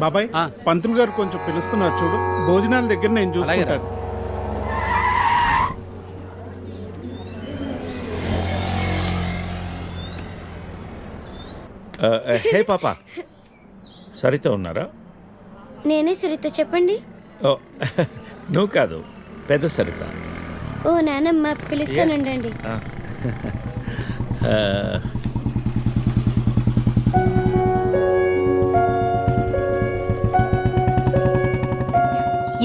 బాబాయ్ పంతులు గారు కొంచెం పిలుస్తున్నారు చూడు, భోజనాల దగ్గర నేను చూసుకుంటాను. హే పాపా, సరిత ఉన్నారా? నేనే సరిత, చెప్పండి. ఓ నువ్వు కాదు, పెద్ద సరిత. ఓ నానమ్మ, పిలుస్తానండి.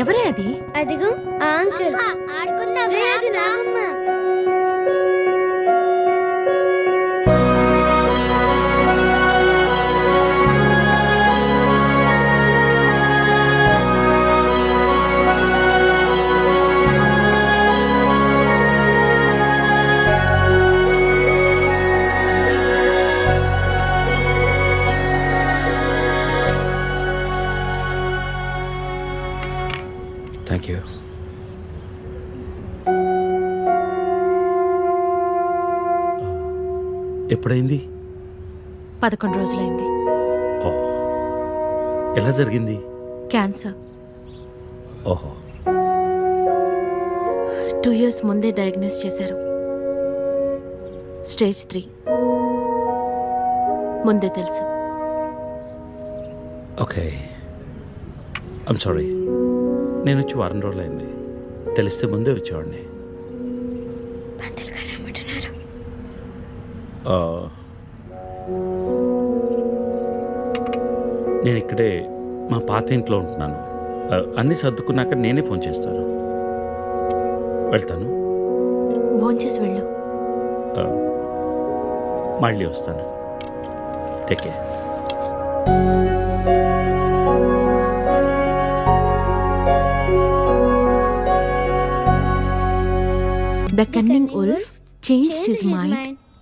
ఎవరే అది? అదిగో ఆ అంకుల్. రే, అది నానమ్మ. Thank you. ఎప్పుడైంది? 11 రోజులైంది. ఓ, ఎలా జరిగింది? క్యాన్సర్. ఓహో. 2 years ముందే డయాగ్నోస్ చేశారు. స్టేజ్ 3 ముందే తెలుసు. Okay, I'm sorry. నేను వచ్చి 1 రోజులైంది. తెలిస్తే ముందే వచ్చేవాడిని. పంతులు గారు రమ్మంటున్నారు. నేను ఇక్కడే మా పాత ఇంట్లో ఉంటున్నాను. అన్నీ సర్దుకున్నాక నేనే ఫోన్ చేస్తాను. వెళ్తాను. భోంచేసి వెళ్ళు. మళ్ళీ వస్తాను. Take care. The cunning wolf changed his mind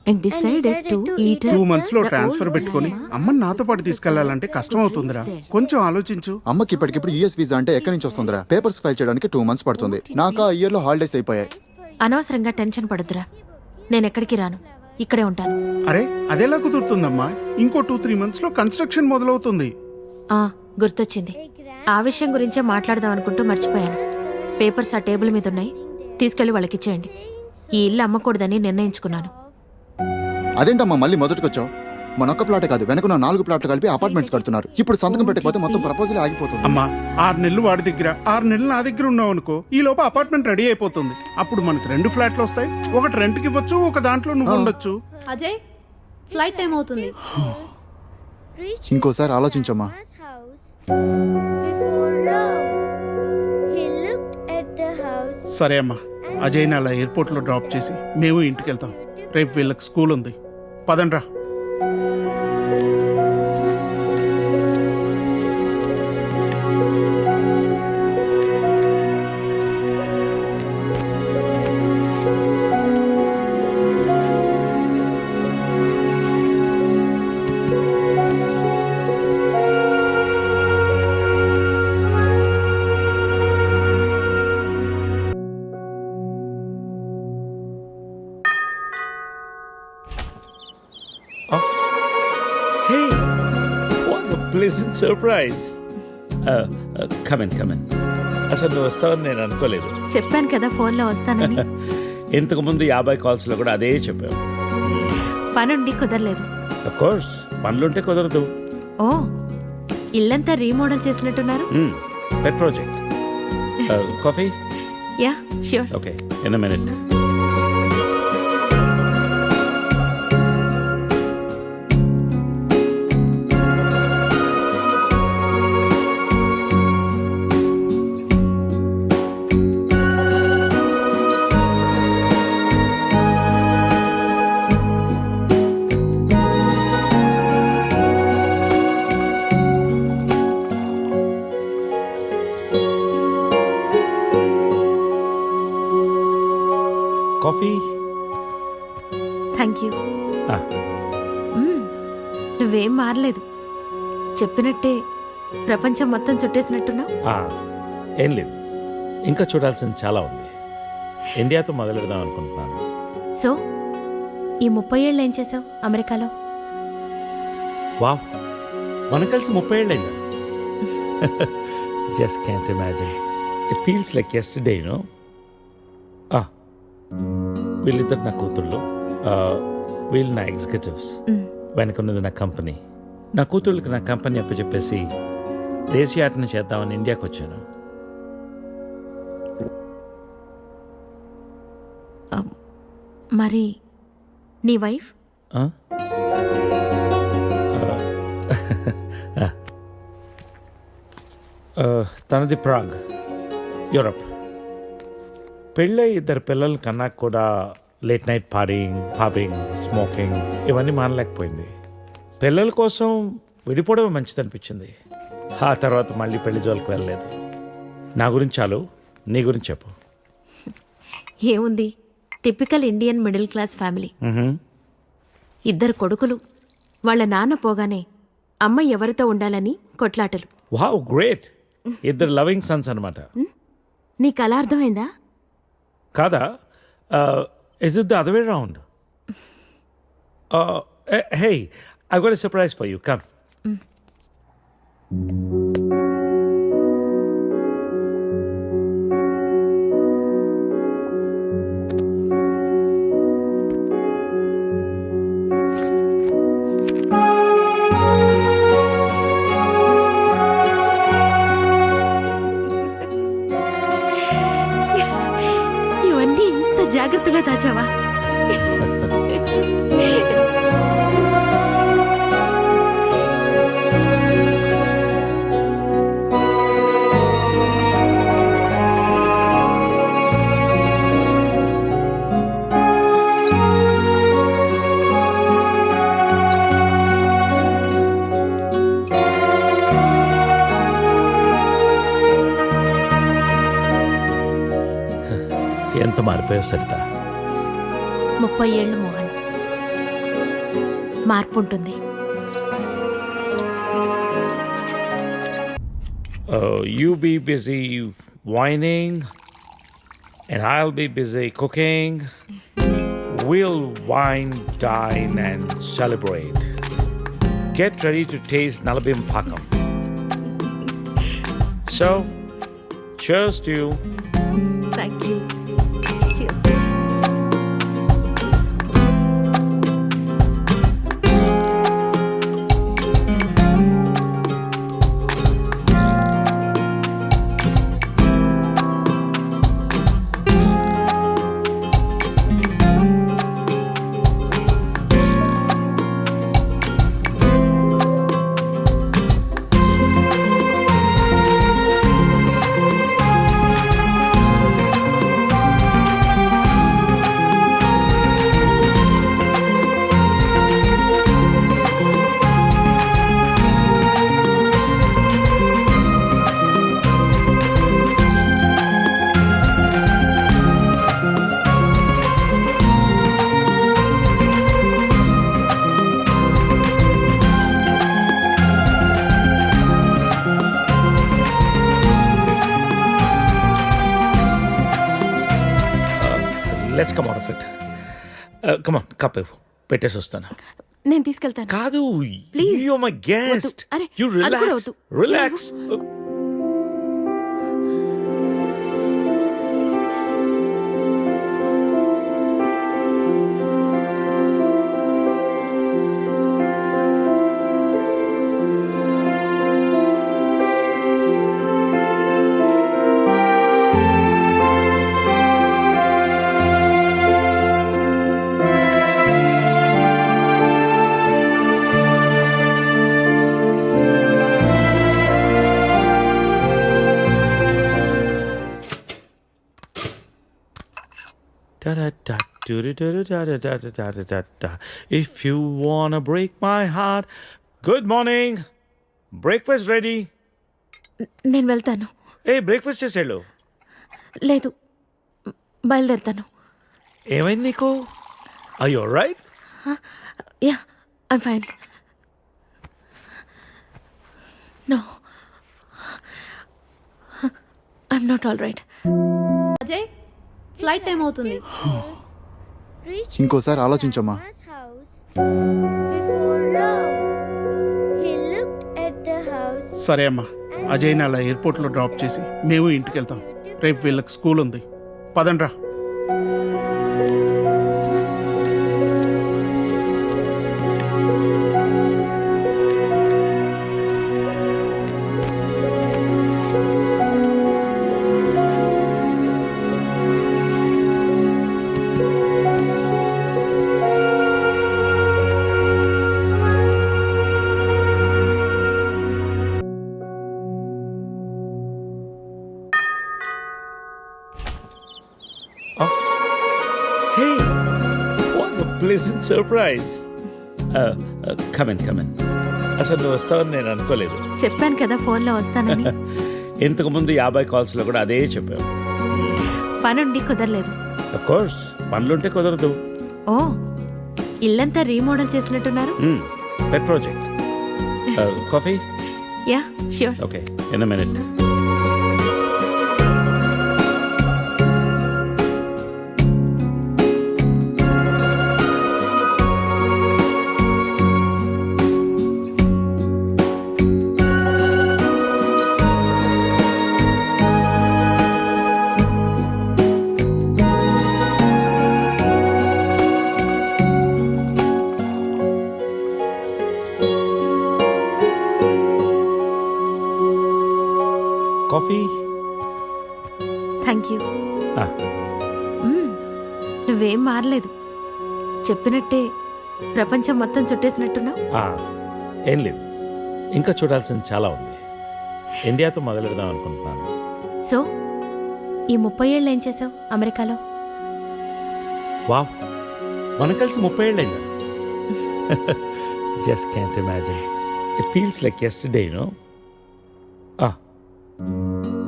and decided to eat 2 months లో ట్రాన్స్ఫర్ పెట్టుకుని అమ్మని నాతో పాటు తీసుకెళ్లాలంటే కష్టం అవుతుందిరా. కొంచెం ఆలోచించు. అమ్మకి ఇప్పటికిప్పుడు యూఎస్ వీసా అంటే ఎక్కడి నుంచి వస్తుందిరా? పేపర్స్ ఫైల్ చేయడానికి 2 months పడుతుంది. నాకు ఆ ఇయర్ లో హాలిడేస్ అయిపోయాయి. అనవసరంగా టెన్షన్ పడొద్దురా. నేను ఎక్కడికి రాను, ఇక్కడే ఉంటాను. అరే, అదెలా కుదురుతుందమ్మా? ఇంకో 2-3 months లో కన్స్ట్రక్షన్ మొదలవుతుంది. గుర్తొచ్చింది. ఆ విషయం గురించే మాట్లాడదాం అనుకుంటూ మర్చిపోయాను. పేపర్స్ ఆ టేబుల్ మీద ఉన్నాయి, తీసుకెళ్లి వాళ్ళకి ఇచ్చేయండి. ఈ ఇల్లు అమ్మకూడదని నిర్ణయించుకున్నాను. అదేంటమ్మా మళ్ళీ మొదటికొచ్చావు? మనొక్క ప్లాట్ కాదు, వెనక 4 ప్లాట్లు కలిపి అపార్ట్మెంట్స్ కడుతున్నారు. ఇప్పుడు సంతకం పెట్టకపోతే మొత్తం ప్రపోజల్ ఆగిపోతుంది. అమ్మా, 6 నెలలు వాడి దగ్గర, 6 నెలలు నా దగ్గర ఉన్నావు అనుకో, ఈ లోపు అపార్ట్మెంట్ రెడీ అయిపోతుంది. అప్పుడు మనకు 2 ఫ్లాట్లు వస్తాయి. ఒకటి రెంట్కి ఇవ్వచ్చు, ఒక దాంట్లో నువ్వు ఉండొచ్చు. అజయ్, ఫ్లైట్ టైం అవుతుంది. ఇంకోసారి ఆలోచించమ్మా. సరే అమ్మా, అజయ్ని అలా ఎయిర్పోర్ట్ లో డ్రాప్ చేసి మేము ఇంటికి వెళ్తాం. రేపు వీళ్ళకి స్కూల్ ఉంది. పదండ్రా. Hey, what a pleasant surprise. Come in. అసలు నువ్వు వస్తావని నేను అనుకోలేదు. చెప్పాను కదా ఫోన్లో వస్తానని. ఇంతకుముందు 50 కాల్స్లో కూడా అదే చెప్పావు. పనుండి కుదరలేదు. అఫ్ కోర్స్, పనులుంటే కుదరదు. ఓ, ఇల్లంతా రీమోడల్ చేసినట్టున్నారు. పెట్ project. Coffee? Yeah, sure. Okay, in a minute. Coffee? Thank you. నువ్వేం మారలేదు. చెప్పినట్టే ప్రపంచం మొత్తం చుట్టేసినట్టున్నావు. ఏం లేదు, ఇంకా చూడాల్సింది చాలా ఉంది. ఇండియాతో మొదలు పెడదాం అనుకుంటున్నాను. సో ఈ 30 ఏళ్ళు ఏం చేసావు అమెరికాలో? వావ్, మనం కలిసి 30 ఏళ్ళైందా? Just can't imagine. It feels like yesterday, no. వీళ్ళిద్దరు నా కూతుళ్ళు, వీళ్ళు నా ఎగ్జిక్యూటివ్స్, వెనకున్నది నా కంపెనీ. నా కూతుళ్ళకి నా కంపెనీ అప్పచెప్పేసి దేశీయాటన చేద్దామని ఇండియాకి వచ్చాను. మరి నీ వైఫ్? తనది ప్రాగ్, యూరప్. పెళ్ళై 2 పిల్లలు కన్నా కూడా late night partying, pubbing, smoking ఇవన్నీ మానలేకపోయింది. పిల్లల కోసం విడిపోవడం మంచిది అనిపించింది. ఆ తర్వాత మళ్ళీ పెళ్లి జోలికి వెళ్ళలేదు. నా గురించి చాలు, నీ గురించి చెప్పు. ఏముంది, typical Indian middle class family. 2 కొడుకులు. వాళ్ళ నాన్న పోగానే అమ్మ ఎవరితో ఉండాలని కొట్లాటలు. Wow, great. 2 లవింగ్ సన్స్ అనమాట. నీకు అలా అర్థమైందా? కాదా? Is it the other way round? Hey, I got a surprise for you. Come. ఇవన్నీ ఇంత జాగ్రత్తగా దాచావా? ఎంత మారిపోయావు సరిత. 30 ఏళ్ళు మోహన్. మార్పు ఉంటుంది. You be busy whining and I'll be busy cooking. We'll wine, dine and celebrate. Get ready to taste Nalabim Pakam. So, cheers to you. Thank you. Let's come out of it. Come on, cup పెట్టేసి వస్తాను. నేను తీసుకెళ్తాను. కాదు, Please. you're my guest. వద్దు. అరే, You అది కూడా relax. వద్దు. Relax. Da-da-da, do-da-da-da-da-da-da-da-da. If you wanna break my heart. Good morning. Breakfast ready. నేను వెళ్తాను. బ్రేక్ఫాస్ట్ చేసేళ్ళు. లేదు, బయలుదేరుతాను. ఏమైంది నీకు? Are you alright? Yeah, I'm fine. No, I'm not all right. Ajay, flight time అవుతుంది. ఇంకోసారి ఆలోచించమ్మా. సరే అమ్మా, అజయ్ని అలా ఎయిర్పోర్ట్లో డ్రాప్ చేసి మేము ఇంటికి వెళ్తాం. రేపు వీళ్ళకి స్కూల్ ఉంది. పదండ్రా. Hey, what a pleasant surprise. Come in. అసలు నువ్వు వస్తావని నేను అనుకోలేదు. చెప్పాను కదా ఫోన్లో వస్తానని. ఇంతకుముందు 50 కాల్స్లో కూడా అదే చెప్పావు. పనుండి కుదరలేదు. అఫ్ కోర్స్ పనులుంటే కుదరదు. ఓ, ఇల్లంతా రీమోడల్ చేసినట్టున్నారు. పెట్ project. Coffee? Yeah sure. Okay, in a minute. Coffee? Thank you. నువ్వేం మారలేదు. చెప్పినట్టే ప్రపంచం మొత్తం చుట్టేసినట్టున్నావు. ఏం లేదు, ఇంకా చూడాల్సింది చాలా ఉంది. ఇండియాతో మొదలు పెడదాం అనుకుంటున్నాను. సో ఈ 30 ఏళ్ళు ఏం చేసావు అమెరికాలో? వావ్, మనం కలిసి 30 ఏళ్ళైందా? Just can't imagine. It feels like yesterday, you know.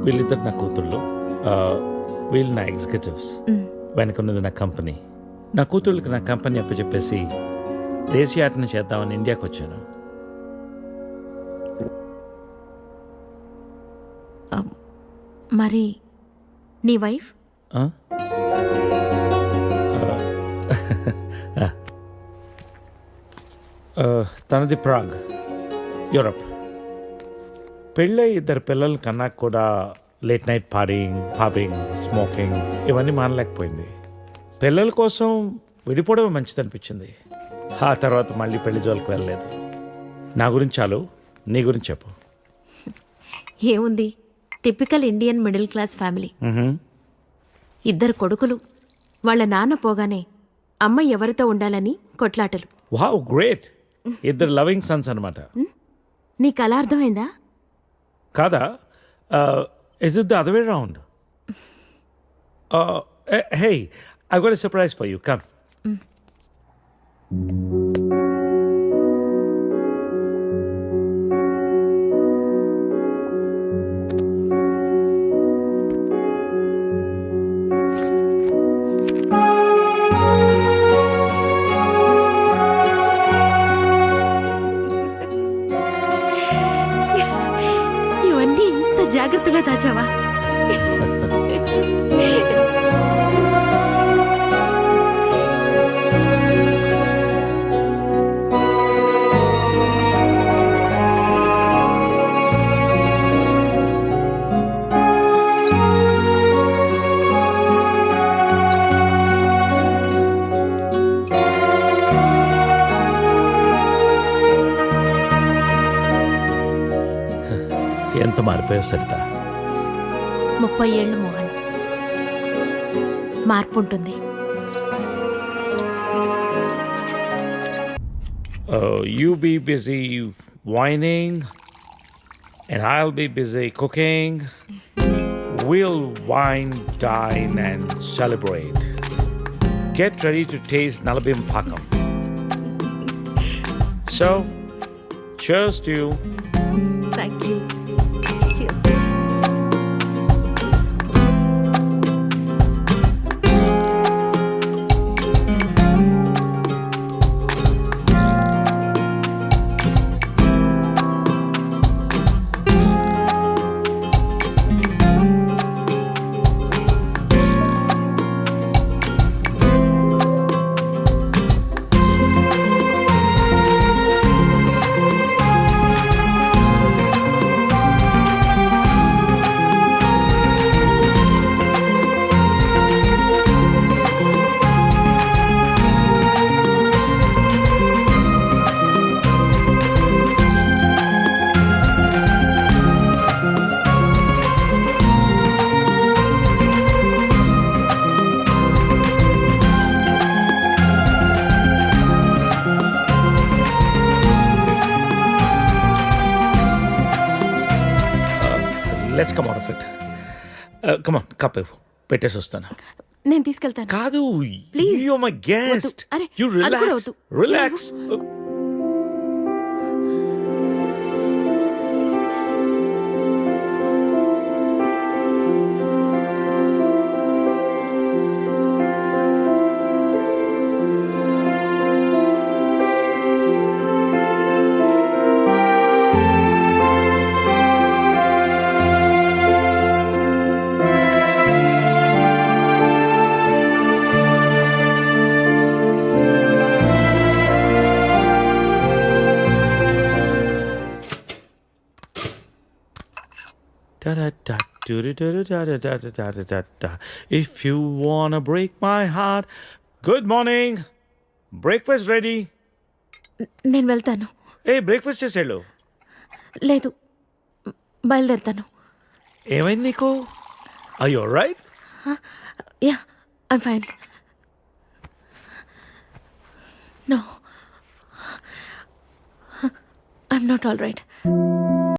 వీళ్ళిద్దరు నా కూతుళ్ళు, వీళ్ళు నా ఎగ్జిక్యూటివ్స్. వెనకున్నది నా కంపెనీ. నా కూతుళ్ళకి నా కంపెనీ అప్పచెప్పేసి దేశీయాటన చేద్దామని ఇండియాకి వచ్చాను. మరి నీ వైఫ్? తనది ప్రాగ్, యూరప్. పెళ్ళై 2 పిల్లలు కన్నాక కూడా లేట్ నైట్ పాబింగ్, స్మోకింగ్ ఇవన్నీ మానలేకపోయింది. పిల్లల కోసం విడిపోవడమే మంచిది అనిపించింది. ఆ తర్వాత మళ్ళీ పెళ్లి జోలికి వెళ్ళలేదు. నా గురించి చాలు, నీ గురించి చెప్పు. ఏముంది, typical Indian middle class family. 2 కొడుకులు. వాళ్ళ నాన్న పోగానే అమ్మ ఎవరితో ఉండాలని కొట్లాటలు. Wow, great. 2 లవింగ్ సన్స్ అనమాట. నీకు అలా అర్థమైందా? కాదా? Is it the other way round? Hey, I got a surprise for you. Come. ఇవన్నీ ఇంత జాగ్రత్తగా దాచావా? ఎంత మారిపోయావు సరిత. 30 ఏళ్ళు మోహన్. మార్పు ఉంటుంది. You be busy whining and I'll be busy cooking. We'll wine, dine and celebrate. Get ready to taste Nalabim Pakam. So, cheers to you. Thank you. Come on cup పెట్టేసి వస్తాను. నేను తీసుకెళ్తాను. కాదు, Please. You my guest. అరే, you అది కూడా relax వద్దు. Relax. If you wanna break my heart. Good morning. Breakfast ready. నేను వెళ్తాను. బ్రేక్ఫాస్ట్ చేసేళ్ళు. లేదు, బయలుదేరుతాను. ఏమైంది నీకు? Are you alright? Yeah, I'm fine. No, I'm not all right.